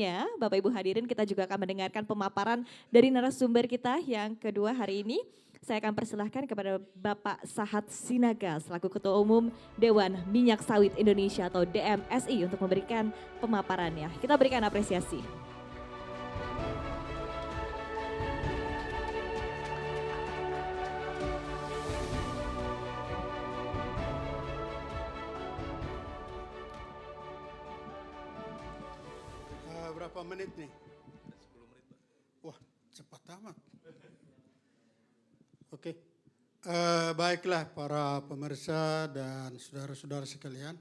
Ya, Bapak Ibu hadirin, kita juga akan mendengarkan pemaparan dari narasumber kita yang kedua hari ini. Saya akan persilahkan kepada Bapak Sahat Sinaga selaku Ketua Umum Dewan Minyak Sawit Indonesia atau DMSI untuk memberikan pemaparannya. Kita berikan apresiasi. Berapa menit nih? 10 menit. Wah, cepat amat. Oke. Baiklah para pemirsa dan saudara-saudara sekalian.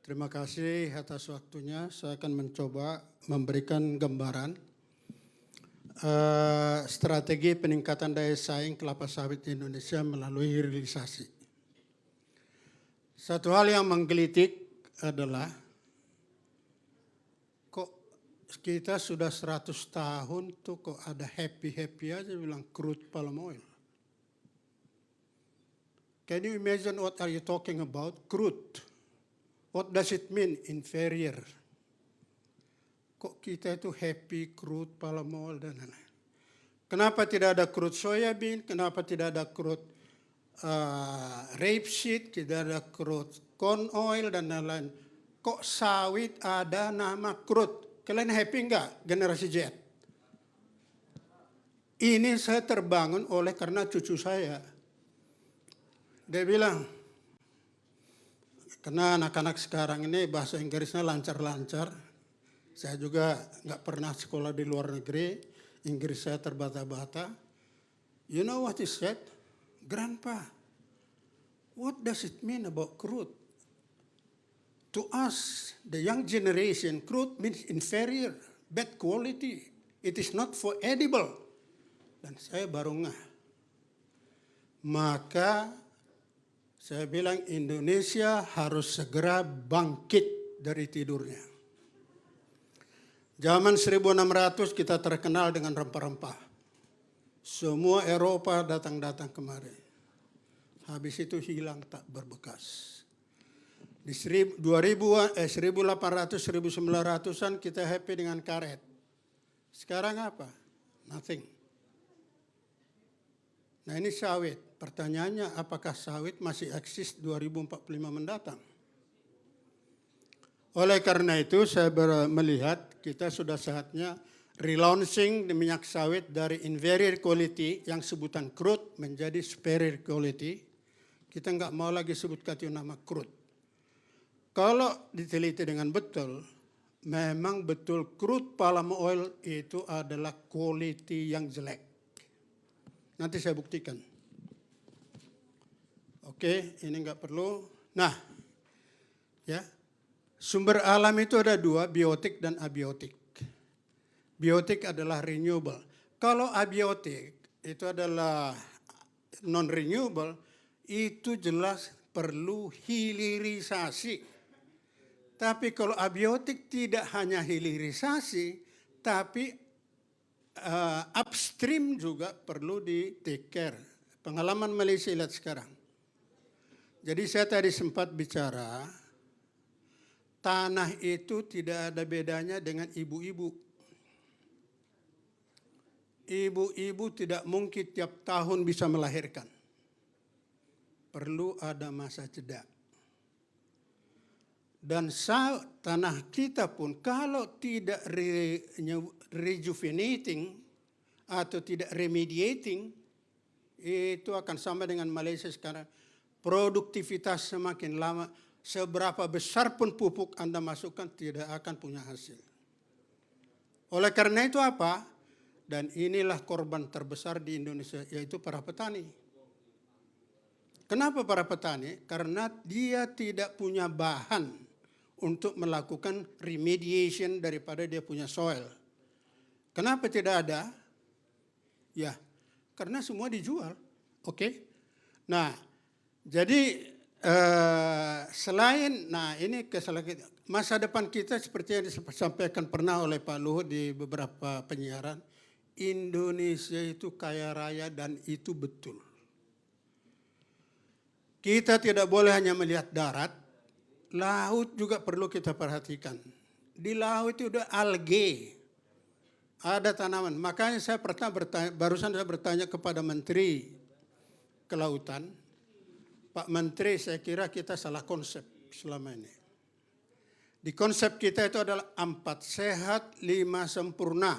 Terima kasih atas waktunya. Saya akan mencoba memberikan gambaran strategi peningkatan daya saing kelapa sawit di Indonesia melalui hilirisasi. Satu hal yang menggelitik adalah kita sudah 100 tahun tuh kok ada happy-happy aja bilang crude palm oil. Can you imagine what are you talking about? Crude. What does it mean? Inferior. Kok kita itu happy crude palm oil dan lain-lain. Kenapa tidak ada crude soybean? Kenapa tidak ada crude rapeseed? Tidak ada crude corn oil dan lain-lain. Kok sawit ada nama crude? Kalian happy enggak generasi Z? Ini saya terbangun oleh karena cucu saya. Dia bilang, karena anak-anak sekarang ini bahasa Inggrisnya lancar-lancar. Saya juga nggak pernah sekolah di luar negeri. Inggris saya terbata-bata. You know what he said? Grandpa, what does it mean about crude? To us, the young generation, crude means inferior, bad quality. It is not for edible. Dan saya baru ngeh. Maka saya bilang Indonesia harus segera bangkit dari tidurnya. Zaman 1600 kita terkenal dengan rempah-rempah. Semua Eropa datang-datang kemari. Habis itu hilang tak berbekas. Di 1800-1900-an kita happy dengan karet. Sekarang apa? Nothing. Nah ini sawit. Pertanyaannya apakah sawit masih eksis 2045 mendatang? Oleh karena itu saya melihat kita sudah saatnya relaunching minyak sawit dari inferior quality yang sebutan crude menjadi superior quality. Kita nggak mau lagi sebutkan itu nama crude. Kalau diteliti dengan betul, memang betul crude palm oil itu adalah quality yang jelek. Nanti saya buktikan. Oke, ini nggak perlu. Nah, ya, sumber alam itu ada dua, biotik dan abiotik. Biotik adalah renewable. Kalau abiotik itu adalah non-renewable, itu jelas perlu hilirisasi. Tapi kalau abiotik tidak hanya hilirisasi, tapi upstream juga perlu di take care. Pengalaman Malaysia lihat sekarang. Jadi saya tadi sempat bicara, tanah itu tidak ada bedanya dengan ibu-ibu. Ibu-ibu tidak mungkin tiap tahun bisa melahirkan. Perlu ada masa jeda. Dan tanah kita pun kalau tidak rejuvenating atau tidak remediating, itu akan sama dengan Malaysia sekarang. Produktivitas semakin lama, seberapa besar pun pupuk Anda masukkan tidak akan punya hasil. Oleh karena itu apa? Dan inilah korban terbesar di Indonesia, yaitu para petani. Kenapa para petani? Karena dia tidak punya bahan untuk melakukan remediation daripada dia punya soil. Kenapa tidak ada? Ya, karena semua dijual. Oke. Nah, jadi selain, nah ini kesalahan masa depan kita seperti yang disampaikan pernah oleh Pak Luhut di beberapa penyiaran, Indonesia itu kaya raya dan itu betul. Kita tidak boleh hanya melihat darat, laut juga perlu kita perhatikan. di laut itu udah alge. Ada tanaman. Makanya saya barusan saya bertanya kepada Menteri Kelautan, Pak Menteri, saya kira kita salah konsep selama ini. Di konsep kita itu adalah 4 sehat, 5 sempurna.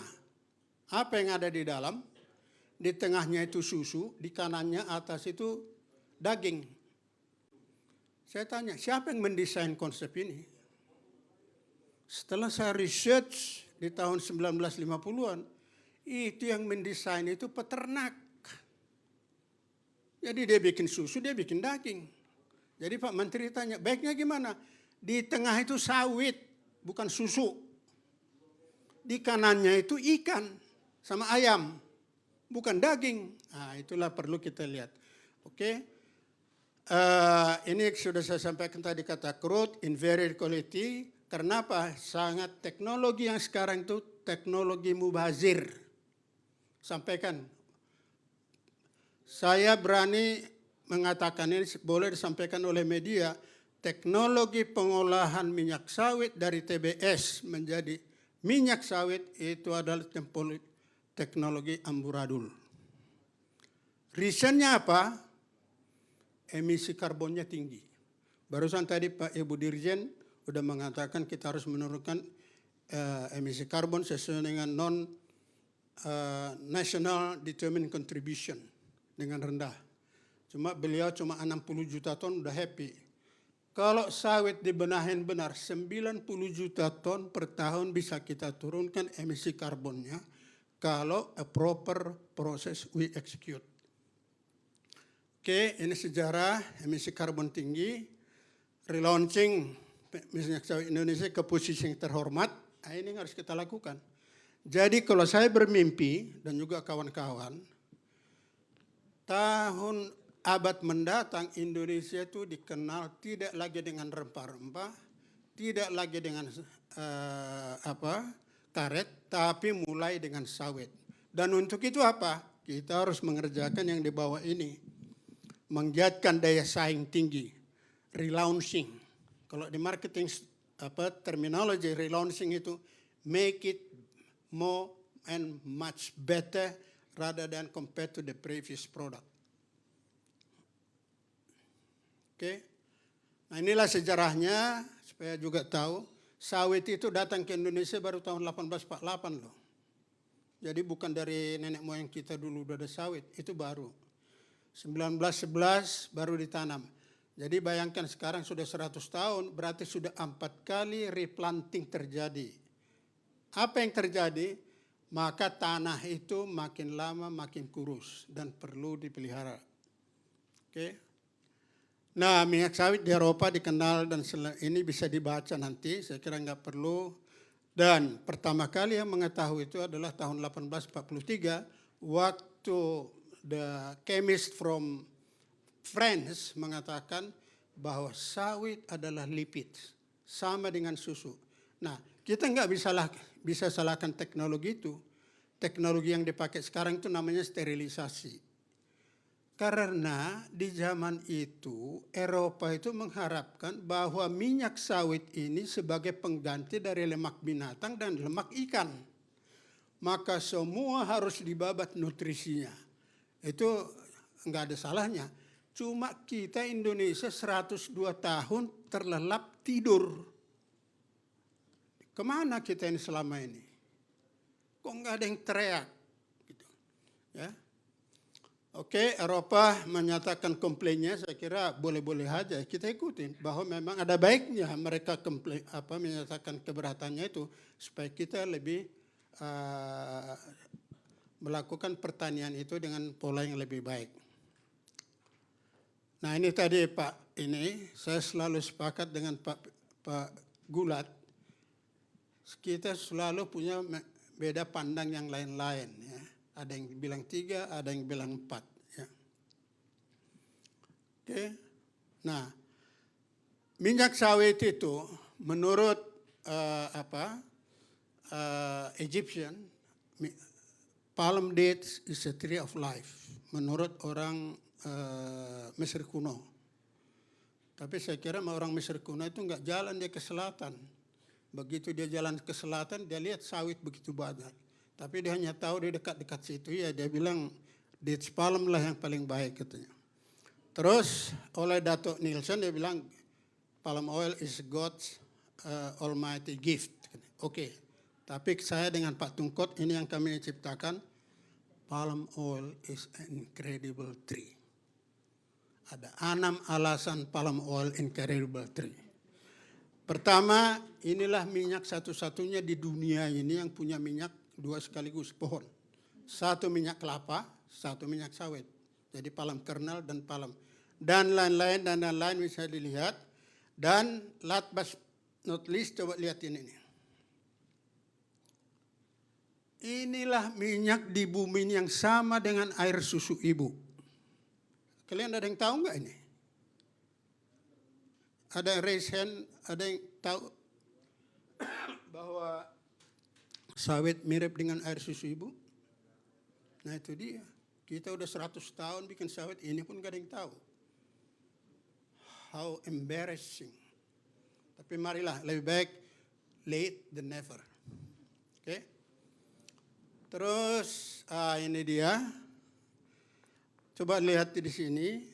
Apa yang ada di dalam? Di tengahnya itu susu, di kanannya atas itu daging. Saya tanya, siapa yang mendesain konsep ini? Setelah saya research di tahun 1950-an, itu yang mendesain itu peternak. Jadi dia bikin susu, dia bikin daging. Jadi Pak Menteri tanya, baiknya gimana? Di tengah itu sawit, bukan susu. Di kanannya itu ikan sama ayam, bukan daging. Nah, itulah perlu kita lihat. Oke. Ini sudah saya sampaikan tadi kata crude, inferior quality. Kenapa? Sangat teknologi yang sekarang itu teknologi mubazir. Sampaikan. Saya berani mengatakan ini boleh disampaikan oleh media, teknologi pengolahan minyak sawit dari TBS menjadi minyak sawit itu adalah teknologi amburadul. Reasonnya apa? Emisi karbonnya tinggi. Barusan tadi Pak Ibu Dirjen sudah mengatakan kita harus menurunkan emisi karbon sesuai dengan national determined contribution dengan rendah. Beliau cuma 60 juta ton udah happy. Kalau sawit dibenahin benar 90 juta ton per tahun bisa kita turunkan emisi karbonnya kalau a proper process we execute. Oke, ini sejarah emisi karbon tinggi, relaunching minyak sawit Indonesia ke posisi yang terhormat, ini harus kita lakukan. Jadi kalau saya bermimpi dan juga kawan-kawan, abad mendatang Indonesia itu dikenal tidak lagi dengan rempah-rempah, tidak lagi dengan karet, tapi mulai dengan sawit. Dan untuk itu apa? Kita harus mengerjakan yang di bawah ini, menggiatkan daya saing tinggi, relaunching. Kalau di marketing terminologi relaunching itu make it more and much better rather than compared to the previous product. Oke. Nah, inilah sejarahnya supaya juga tahu sawit itu datang ke Indonesia baru tahun 1848 loh. Jadi bukan dari nenek moyang kita dulu udah ada sawit, itu baru. 1911 baru ditanam. Jadi bayangkan sekarang sudah 100 tahun, berarti sudah 4 kali replanting terjadi. Apa yang terjadi? Maka tanah itu makin lama makin kurus dan perlu dipelihara. Oke. Nah, minyak sawit di Eropa dikenal dan ini bisa dibaca nanti, saya kira nggak perlu. Dan pertama kali yang mengetahui itu adalah tahun 1843, waktu the chemist from France mengatakan bahwa sawit adalah lipid, sama dengan susu. Nah, kita nggak bisa salahkan teknologi itu. Teknologi yang dipakai sekarang itu namanya sterilisasi. Karena di zaman itu Eropa itu mengharapkan bahwa minyak sawit ini sebagai pengganti dari lemak binatang dan lemak ikan. Maka semua harus dibabat nutrisinya. Itu nggak ada salahnya. Cuma kita Indonesia 102 tahun terlelap tidur. Kemana kita ini selama ini? Kok nggak ada yang teriak? Gitu. Ya. Oke, Eropa menyatakan komplainnya, saya kira boleh-boleh aja kita ikutin. Bahwa memang ada baiknya mereka menyatakan keberatannya itu supaya kita lebih melakukan pertanian itu dengan pola yang lebih baik. Nah ini tadi Pak, ini saya selalu sepakat dengan Pak Gulat. Kita selalu punya beda pandang yang lain-lain. Ya. Ada yang bilang 3, ada yang bilang 4. Ya. Oke. Nah, minyak sawit itu menurut Egyptian, palm dates is a tree of life. Menurut orang Mesir kuno. Tapi saya kira orang Mesir kuno itu nggak jalan dia ke selatan. Begitu dia jalan ke selatan, dia lihat sawit begitu banyak. Tapi dia hanya tahu di dekat-dekat situ, ya dia bilang Dutch palm lah yang paling baik katanya. Terus oleh Dato' Nielsen dia bilang palm oil is God's almighty gift. Oke, tapi saya dengan Pak Tungkot ini yang kami ciptakan, palm oil is an incredible tree. Ada 6 alasan palm oil incredible tree. Pertama, inilah minyak satu-satunya di dunia ini yang punya minyak 2 sekaligus pohon. 1 minyak kelapa, 1 minyak sawit. Jadi palm kernel dan palm. Dan lain-lain bisa dilihat. Dan last but not least, coba lihat ini nih. Inilah minyak di bumi ini yang sama dengan air susu ibu. Kalian ada yang tahu nggak ini? Ada yang raise hand, ada yang tahu bahwa sawit mirip dengan air susu ibu? Nah itu dia. Kita udah 100 tahun bikin sawit, ini pun gak ada yang tahu. How embarrassing. Tapi marilah, lebih baik late than never. Oke. Terus, ini dia. Coba lihat di sini.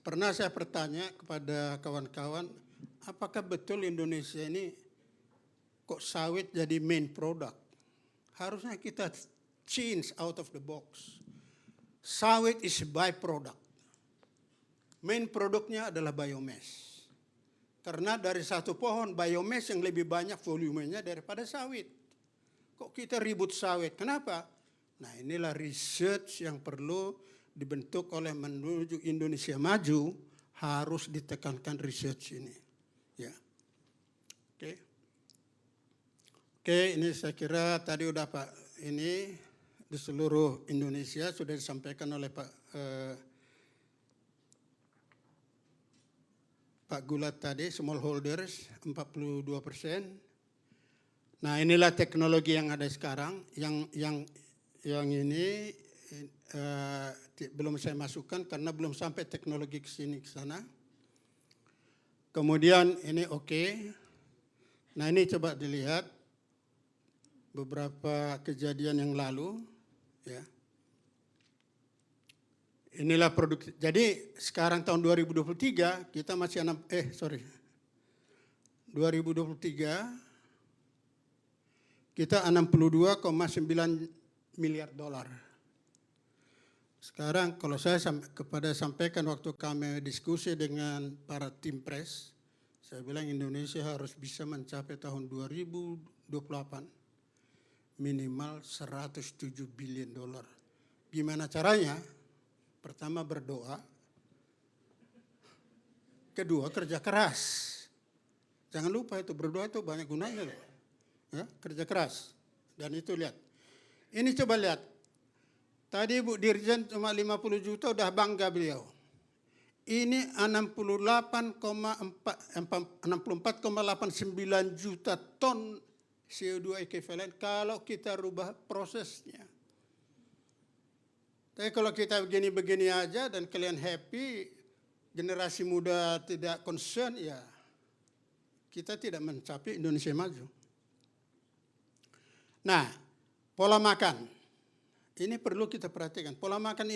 Pernah saya bertanya kepada kawan-kawan, apakah betul Indonesia ini kok sawit jadi main product? Harusnya kita change out of the box. Sawit is byproduct. Main produknya adalah biomass. Karena dari satu pohon biomass yang lebih banyak volumenya daripada sawit. Kok kita ribut sawit? Kenapa? Nah inilah research yang perlu dibentuk oleh menuju Indonesia maju, harus ditekankan research ini. Ya. Oke, ini saya kira tadi udah Pak, ini di seluruh Indonesia sudah disampaikan oleh Pak Gulat tadi, smallholders 42%. Nah inilah teknologi yang ada sekarang, yang ini belum saya masukkan karena belum sampai teknologi ke sana. Kemudian ini oke. Nah ini coba dilihat beberapa kejadian yang lalu, ya. Inilah produk. Jadi sekarang tahun 2023 kita masih 2023 kita 62,9 miliar dolar. Sekarang kalau saya sampaikan waktu kami diskusi dengan para tim pres, saya bilang Indonesia harus bisa mencapai tahun 2028 minimal 107 billion dolar. Gimana caranya? Pertama berdoa, kedua kerja keras. Jangan lupa itu berdoa itu banyak gunanya loh. Ya, kerja keras. Dan itu lihat. Ini coba lihat. Tadi Bu Dirjen cuma 50 juta udah bangga beliau. Ini 64,89 juta ton CO2 equivalent kalau kita rubah prosesnya. Tapi kalau kita begini-begini aja dan kalian happy, generasi muda tidak concern, ya kita tidak mencapai Indonesia maju. Nah, pola makan. Ini perlu kita perhatikan. Pola makan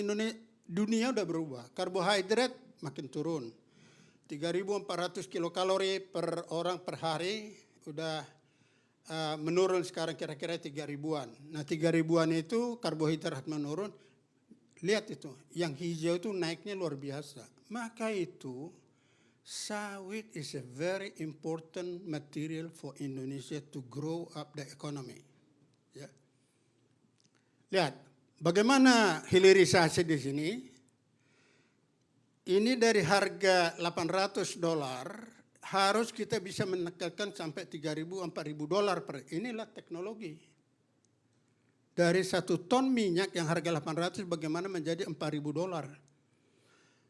dunia udah berubah. Karbohidrat makin turun. 3.400 kilokalori per orang per hari udah menurun sekarang kira-kira 3.000-an. Nah 3.000-an itu karbohidrat menurun. Lihat itu, yang hijau itu naiknya luar biasa. Maka itu sawit is a very important material for Indonesia to grow up the economy. Ya. Lihat, bagaimana hilirisasi di sini. Ini dari harga $800 harus kita bisa menekan sampai 3.000, 4.000 dolar per. Inilah teknologi. Dari 1 ton minyak yang harga 800 bagaimana menjadi 4.000 dolar.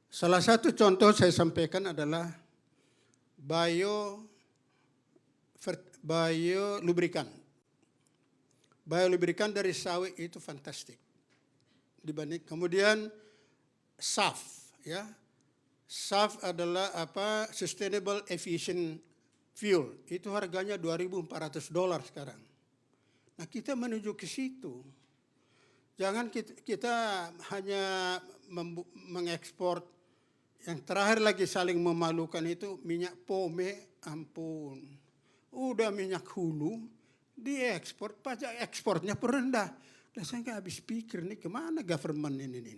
Salah satu contoh saya sampaikan adalah biolubrikan. Biolubrikan dari sawit itu fantastik. Dibanding kemudian SAF, ya. SAF adalah sustainable aviation fuel. Itu harganya $2.400 sekarang. Nah, kita menuju ke situ. Jangan kita hanya mengekspor. Yang terakhir lagi saling memalukan itu minyak pome, ampun. Udah minyak hulu, diekspor, pajak ekspornya pun rendah. Lah saya nggak habis pikir nih kemana government ini.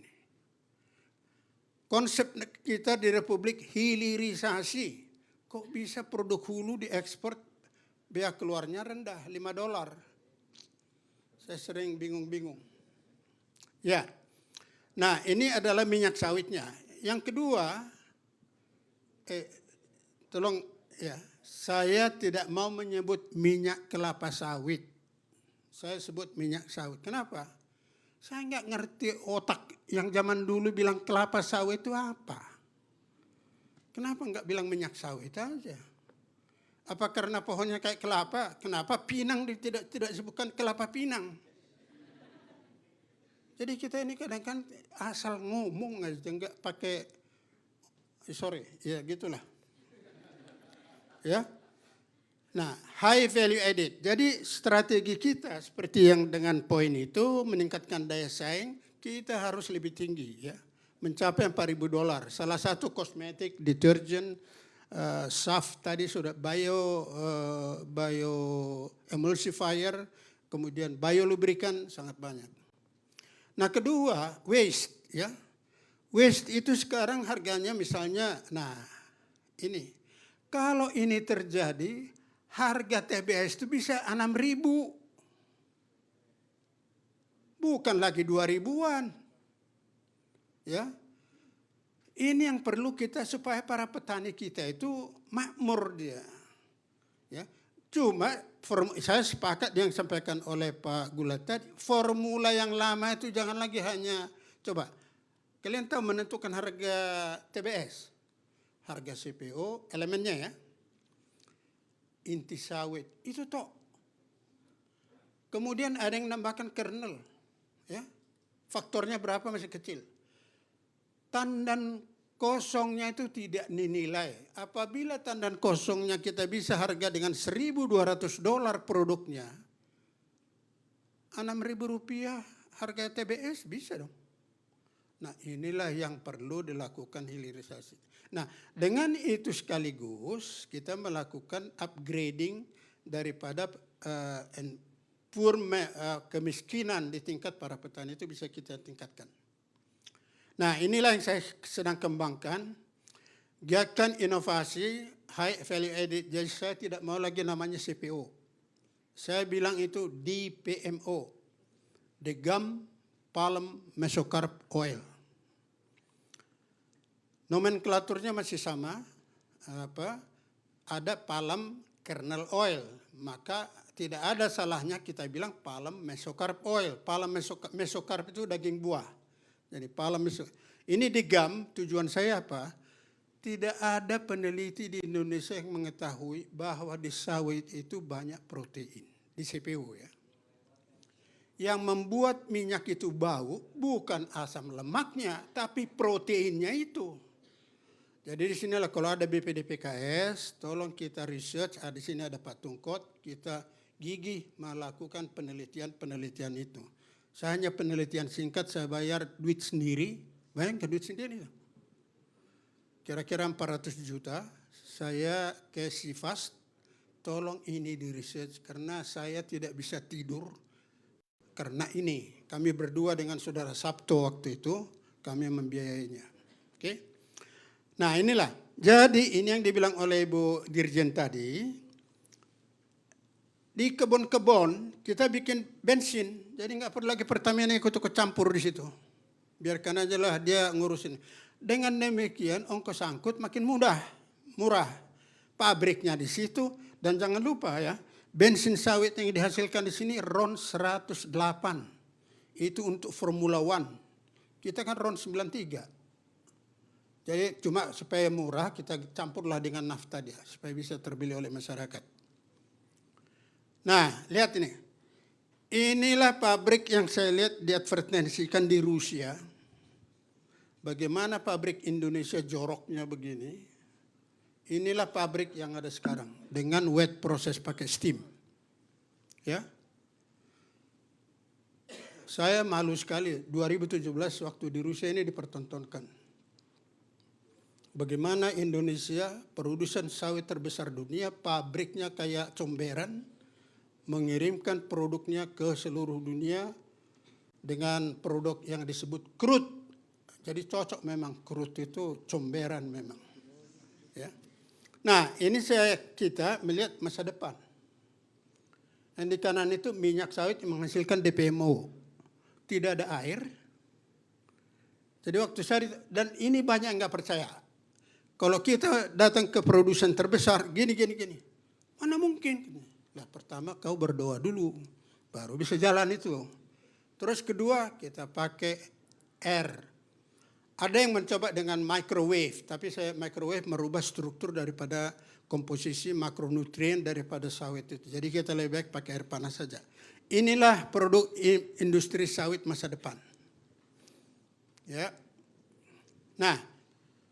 Konsep kita di Republik hilirisasi. Kok bisa produk hulu diekspor biaya keluarnya rendah, $5. Saya sering bingung-bingung. Ya, nah ini adalah minyak sawitnya. Yang kedua, tolong ya, saya tidak mau menyebut minyak kelapa sawit. Saya sebut minyak sawit. Kenapa? Saya nggak ngerti otak yang zaman dulu bilang kelapa sawit itu apa. Kenapa nggak bilang minyak sawit aja? Apa karena pohonnya kayak kelapa? Kenapa Pinang tidak disebutkan kelapa Pinang? Jadi kita ini kadang-kadang asal ngomong aja, nggak pakai, sorry, ya gitulah. Ya. Nah, high value added. Jadi strategi kita seperti yang dengan poin itu meningkatkan daya saing, kita harus lebih tinggi ya. Mencapai $4.000. Salah satu kosmetik, deterjen, SAF tadi sudah bio emulsifier, kemudian biolubrikan sangat banyak. Nah, kedua, waste ya. Waste itu sekarang harganya misalnya, nah ini. Kalau ini terjadi, harga TBS itu bisa 6.000. Bukan lagi 2.000-an. Ya. Ini yang perlu kita supaya para petani kita itu makmur dia. Ya. Cuma saya sepakat yang disampaikan oleh Pak Gulat tadi, formula yang lama itu jangan lagi hanya, coba, kalian tahu menentukan harga TBS, harga CPO, elemennya ya, inti sawit, itu toh. Kemudian ada yang nambahkan kernel, ya, faktornya berapa masih kecil. Tandan kosongnya itu tidak dinilai. Apabila tandan kosongnya kita bisa harga dengan $1.200 produknya, $6.000 harga TBS bisa dong. Nah, inilah yang perlu dilakukan hilirisasi. Nah, dengan itu sekaligus kita melakukan upgrading daripada kemiskinan di tingkat para petani itu bisa kita tingkatkan. Nah, inilah yang saya sedang kembangkan. Gerakan inovasi high value added. Jadi saya tidak mau lagi namanya CPO. Saya bilang itu DPMO. The Gum Palm Mesocarp Oil. Nomenklaturnya masih sama. Ada palm kernel oil. Maka tidak ada salahnya kita bilang palm mesocarp oil. Palm mesocarp itu daging buah. Jadi palm ini di GAM, tujuan saya apa? Tidak ada peneliti di Indonesia yang mengetahui bahwa di sawit itu banyak protein, di CPO ya. Yang membuat minyak itu bau bukan asam lemaknya, tapi proteinnya itu. Jadi di sinilah kalau ada BPDPKS, tolong kita research, di sini ada Pak Tungkot, kita gigih melakukan penelitian itu. Saya hanya penelitian singkat, saya bayar duit sendiri. Bayangkan duit sendiri. Kira-kira 400 juta. Saya ke Sifas, tolong ini di research. Karena saya tidak bisa tidur. Karena ini, kami berdua dengan saudara Sabto waktu itu, kami membiayainya. Oke? Nah inilah. Jadi ini yang dibilang oleh Ibu Dirjen tadi. Di kebun-kebun kita bikin bensin, jadi nggak perlu lagi Pertamina ikut-ikut campur di situ. Biarkan aja lah dia ngurusin. Dengan demikian ongkos angkut makin murah. Pabriknya di situ dan jangan lupa ya, bensin sawit yang dihasilkan di sini RON 108. Itu untuk Formula One. Kita kan RON 93. Jadi cuma supaya murah kita campurlah dengan nafta dia supaya bisa terbeli oleh masyarakat. Nah, lihat ini. Inilah pabrik yang saya lihat diadvertensikan di Rusia. Bagaimana pabrik Indonesia joroknya begini. Inilah pabrik yang ada sekarang dengan wet proses pakai steam. Ya. Saya malu sekali 2017 waktu di Rusia ini dipertontonkan. Bagaimana Indonesia produsen sawit terbesar dunia, pabriknya kayak comberan, mengirimkan produknya ke seluruh dunia dengan produk yang disebut crude. Jadi cocok memang crude itu comberan memang. Ya. Nah ini kita melihat masa depan. Yang di kanan itu minyak sawit yang menghasilkan DPMO. Tidak ada air. Jadi waktu saya, dan ini banyak yang nggak percaya. Kalau kita datang ke produsen terbesar, gini. Mana mungkin? Nah pertama kau berdoa dulu, baru bisa jalan itu. Terus kedua kita pakai air. Ada yang mencoba dengan microwave, tapi microwave merubah struktur daripada komposisi makronutrien daripada sawit itu. Jadi kita lebih baik pakai air panas saja. Inilah produk industri sawit masa depan. Ya. Nah,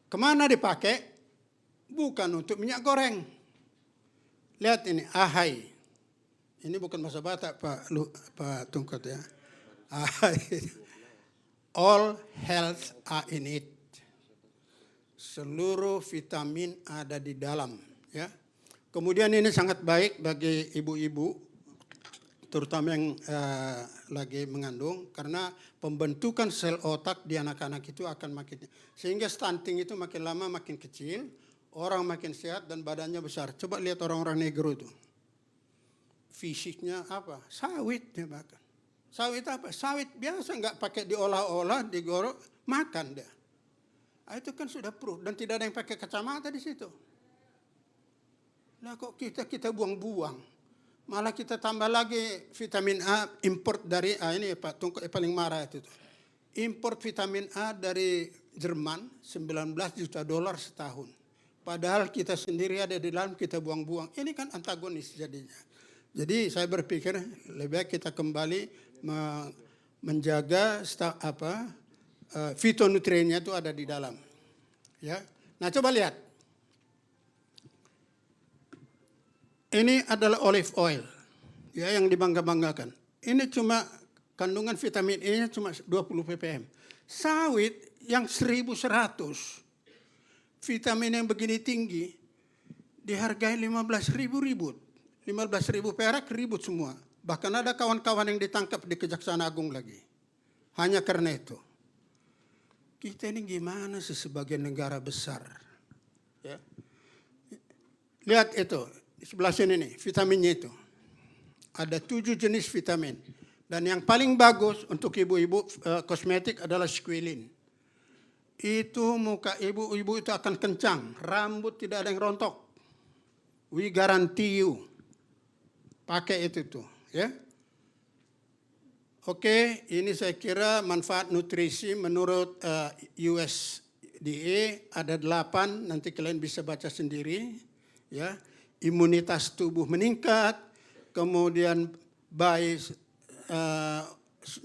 kemana dipakai? Bukan untuk minyak goreng. Lihat ini, AHAI. Ini bukan bahasa Batak, Pak Tungkot ya. AHAI. All health are in it. Seluruh vitamin ada di dalam. Ya. Kemudian ini sangat baik bagi ibu-ibu, terutama yang lagi mengandung, karena pembentukan sel otak di anak-anak itu akan makin, sehingga stunting itu makin lama makin kecil, orang makin sehat dan badannya besar. Coba lihat orang-orang negro itu, fisiknya apa? Sawit dia makan. Sawit apa? Sawit biasa, nggak pakai diolah-olah, digorok, makan dia. Nah, itu kan sudah proof dan tidak ada yang pakai kacamata di situ. Nah kok kita buang-buang? Malah kita tambah lagi vitamin A import dari ini Pak Tungkot paling marah itu. Import vitamin A dari Jerman $19 juta setahun. Padahal kita sendiri ada di dalam, kita buang-buang. Ini kan antagonis jadinya. Jadi saya berpikir lebih baik kita kembali menjaga fitonutriennya itu ada di dalam. Ya. Nah coba lihat. Ini adalah olive oil, ya, yang dibangga-banggakan. Ini cuma kandungan vitamin E-nya cuma 20 ppm. Sawit yang 1100, vitamin yang begini tinggi, dihargai 15.000 ribut. 15.000 perak ribut semua. Bahkan ada kawan-kawan yang ditangkap di Kejaksaan Agung lagi. Hanya karena itu. Kita ini gimana sih sebagai negara besar? Ya. Lihat itu. Di sebelah sini nih, vitaminnya itu. Ada 7 jenis vitamin. Dan yang paling bagus untuk ibu-ibu kosmetik adalah squalene. Itu muka ibu-ibu itu akan kencang. Rambut tidak ada yang rontok. We guarantee you. Pakai itu tuh. Ya. Oke, ini saya kira manfaat nutrisi menurut USDA ada 8. Nanti kalian bisa baca sendiri. Ya. Imunitas tubuh meningkat, kemudian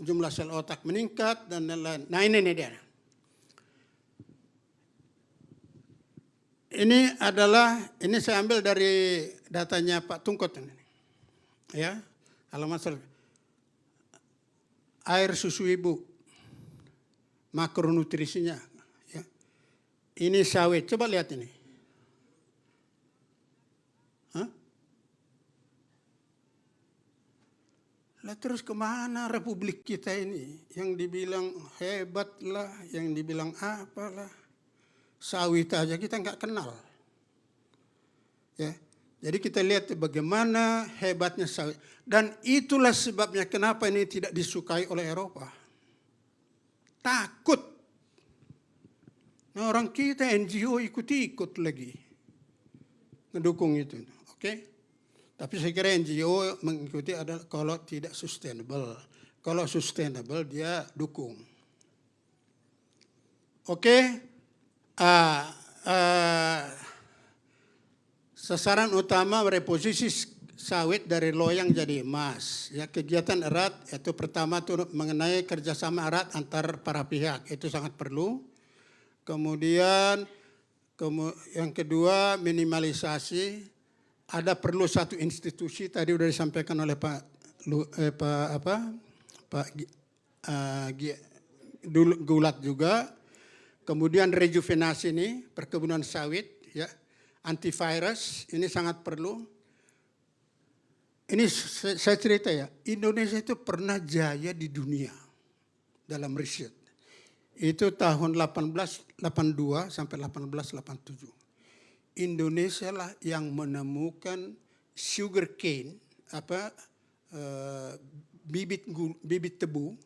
jumlah sel otak meningkat, dan lain-lain. Nah ini dia. Ini saya ambil dari datanya Pak Tungkot. Ya, alamat air susu ibu, makronutrisinya. Ya. Ini sawit, coba lihat ini. Lah terus kemana republik kita ini? Yang dibilang hebat lah, yang dibilang apalah. Sawit aja kita nggak kenal. Ya, jadi kita lihat bagaimana hebatnya sawit. Dan itulah sebabnya kenapa ini tidak disukai oleh Eropa. Takut. Nah, orang kita NGO ikut-ikut lagi. Ngedukung itu. Oke? Tapi saya kira NGO mengikuti adalah kalau tidak sustainable. Kalau sustainable dia dukung. Oke. Sasaran utama reposisi sawit dari loyang jadi emas. Ya, kegiatan erat itu pertama itu mengenai kerjasama erat antar para pihak. Itu sangat perlu. Kemudian Yang kedua, minimalisasi. Ada perlu satu institusi, tadi sudah disampaikan oleh Pak Gulat juga. Kemudian rejuvenasi ini, perkebunan sawit, ya, antivirus, ini sangat perlu. Ini saya cerita ya, Indonesia itu pernah jaya di dunia dalam riset. Itu tahun 1882 sampai 1887. Indonesia lah yang menemukan sugar cane, bibit tebu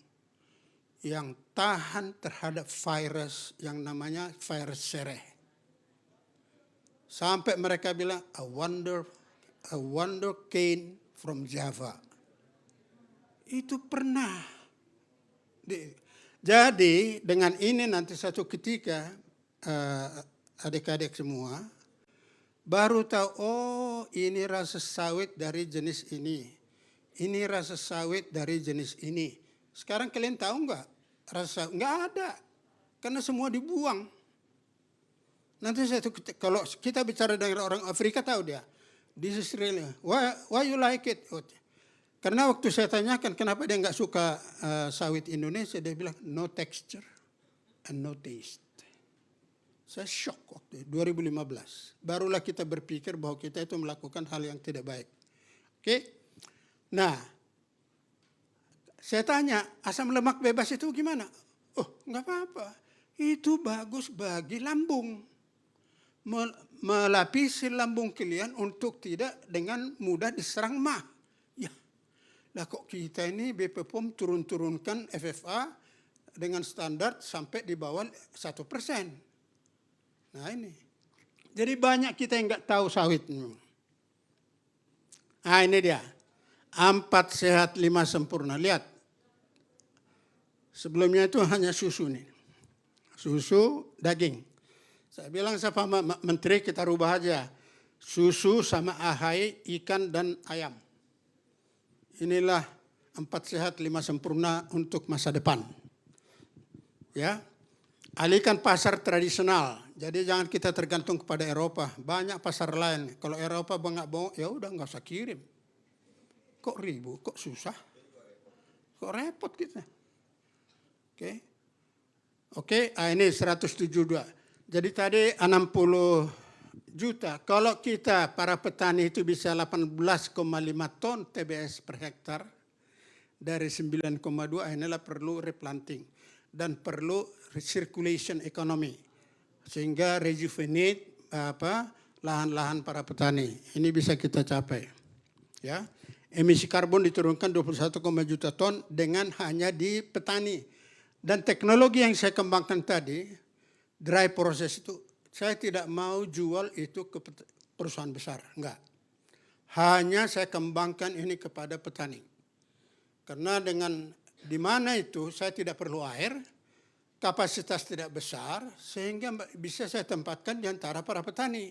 yang tahan terhadap virus yang namanya virus sereh. Sampai mereka bilang a wonder cane from Java. Itu pernah. Jadi dengan ini nanti satu ketika adik-adik semua baru tahu, oh ini rasa sawit dari jenis ini. Ini rasa sawit dari jenis ini. Sekarang kalian tahu nggak rasa? Nggak ada. Karena semua dibuang. Nanti kalau kita bicara dengan orang Afrika tahu dia. This is really, why you like it? Karena waktu saya tanyakan kenapa dia nggak suka sawit Indonesia, dia bilang no texture and no taste. Saya shock waktu 2015. Barulah kita berpikir bahwa kita itu melakukan hal yang tidak baik. Oke? Nah, saya tanya, asam lemak bebas itu gimana? Oh, nggak apa-apa. Itu bagus bagi lambung. Melapisi lambung kalian untuk tidak dengan mudah diserang mah. Ya, lah kok kita ini BP POM turunkan FFA dengan standar sampai di bawah 1%. Nah ini, jadi banyak kita yang nggak tahu sawit. Nah ini dia, 4 sehat 5 sempurna. Lihat, sebelumnya itu hanya susu nih, susu daging. Saya bilang sama menteri kita rubah aja, susu sama AHY, ikan dan ayam. Inilah 4 sehat 5 sempurna untuk masa depan. Ya, alihkan pasar tradisional. Jadi jangan kita tergantung kepada Eropa. Banyak pasar lain. Kalau Eropa nggak mau, ya udah nggak usah kirim. Kok ribut, kok susah, kok repot kita. Oke, ini 172. Jadi tadi 60 juta. Kalau kita para petani itu bisa 18,5 ton TBS per hektar dari 9,2, inilah perlu replanting dan perlu circulation economy. Sehingga rejuvenate lahan-lahan para petani. Ini bisa kita capai. Ya, emisi karbon diturunkan 21,1 juta ton dengan hanya di petani. Dan teknologi yang saya kembangkan tadi, dry process itu, saya tidak mau jual itu ke perusahaan besar, enggak. Hanya saya kembangkan ini kepada petani. Karena dengan di mana itu saya tidak perlu air, kapasitas tidak besar, sehingga bisa saya tempatkan di antara para petani.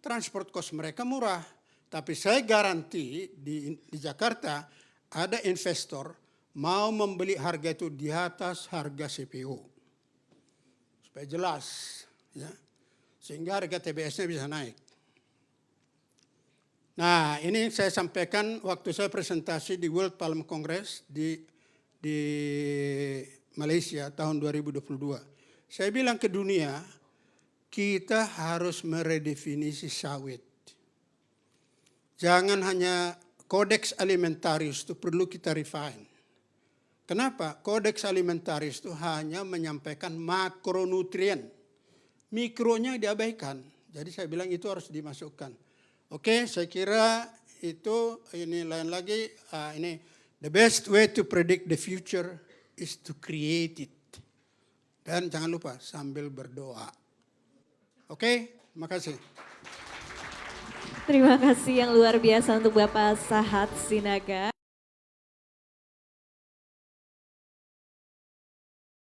Transport cost mereka murah. Tapi saya garanti di Jakarta ada investor mau membeli harga itu di atas harga CPO. Supaya jelas. Ya. Sehingga harga TBS-nya bisa naik. Nah ini saya sampaikan waktu saya presentasi di World Palm Congress di Malaysia tahun 2022. Saya bilang ke dunia, kita harus meredefinisi sawit. Jangan hanya kodeks alimentaris itu perlu kita refine. Kenapa? Kodeks alimentaris itu hanya menyampaikan makronutrien. Mikronya diabaikan. Jadi saya bilang itu harus dimasukkan. Oke, saya kira itu ini lain lagi. Ini the best way to predict the future is to create it. Dan jangan lupa sambil berdoa. Oke, terima kasih. Terima kasih yang luar biasa untuk Bapak Sahat Sinaga.